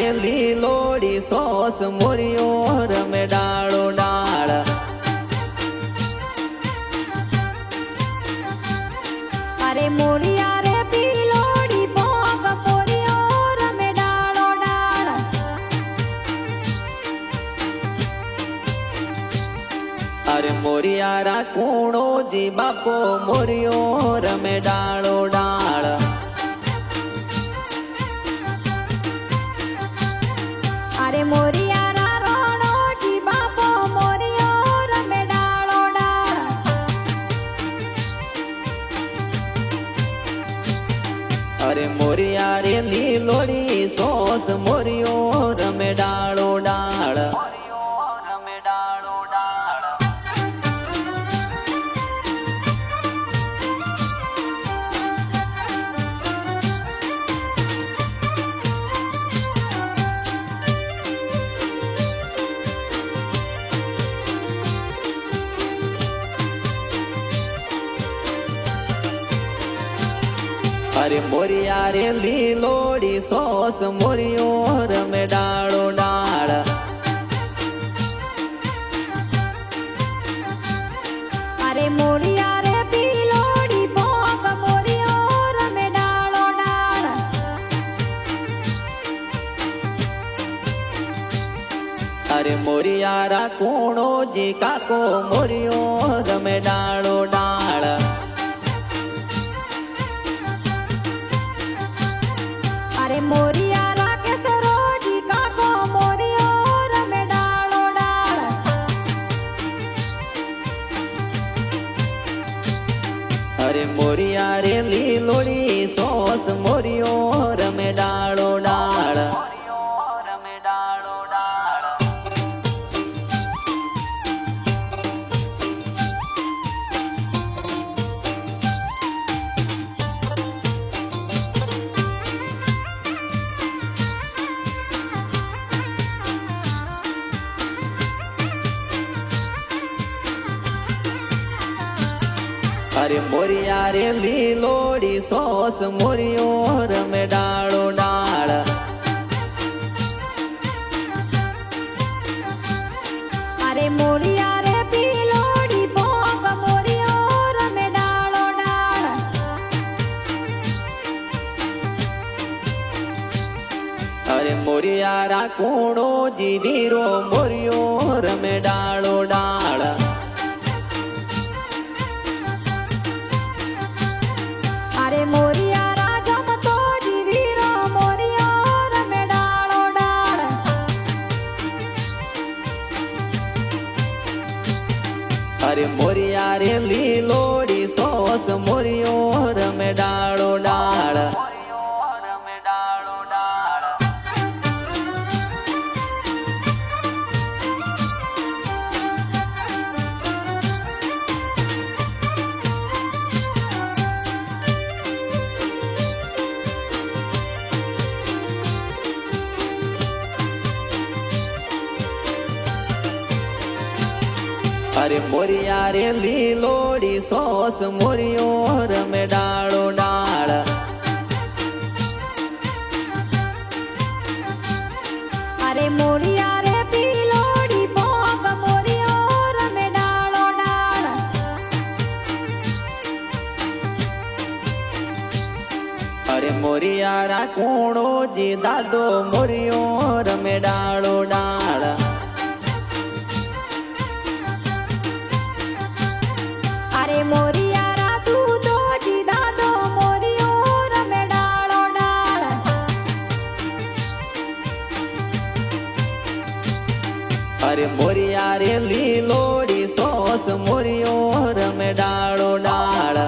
રે લીલોડી સોસ મોરિયો રમે ડાળો ડાળ અરે મોરિયા રે પીલોડી ભોગ મોરિયો રમે ડાળો ડાળ અરે મોરિયારા કૂણો જી બાપો મોરિયો રમે ડાળો ડાળ અરે મોરિયારા રોણોજી બાપો મોરિયો રમે ડાળો ડાળ અરે મોરિયા રે લીલોડી સોસ મોરિયો રમે ડાળો ડાળ રમે ડાળો ડાળ અરે મોરિયા રે લીલોડી સોસ મોરિયો રમે ડાળો ડાળ અરે મોરિયા રે પીલોડી ભોગ મોરિયો રમે ડાળો ડાળ અરે મોરિયારા કૂણો જી કાકો મોરિયો રમે ડાળો ડાળ અરે મોરિયારા કેસરોજી કાકો મોરિયો રમે ડાળો ડાળ અરે મોરિયા રે લીલોડી સોસ મોરિયો રમે ડાળો ડાળ રમે ડાળો ડાળ અરે મોરિયા રે લીલોડી સોસ મોરિયો રમે ડાળો ડાળ અરે મોરિયા રે પીલોડી ભોગ મોરિયો રમે ડાળો ડાળ અરે મોરિયારા કૂણો જી વીરો મોરિયો રમે ડાળો ડાળ અરે મોરિયારા જમતો જી વીરો મોરિયો રમે ડાળો ડાળ અરે મોરિયા રે લીલોડી સોસ મોરિયો રમે ડાળો ડાળ રમે ડાળો ડાળ અરે મોરિયા રે લીલોડી સોસ મોરિયો રમે ડાળો ડાળ અરે મોરિયા રે પીલોડી ભોગ મોરિયો રમે ડાળો ડાળ અરે મોરિયારા કૂણો જી દાદો મોરિયો રમે ડાળો ડાળ અરે મોરિયારા દૂધો જી દાદો મોરિયો રમે ડાળો ડાળ અરે મોરિયા રે લીલોડી સોસ મોરિયો રમે ડાળો ડાળ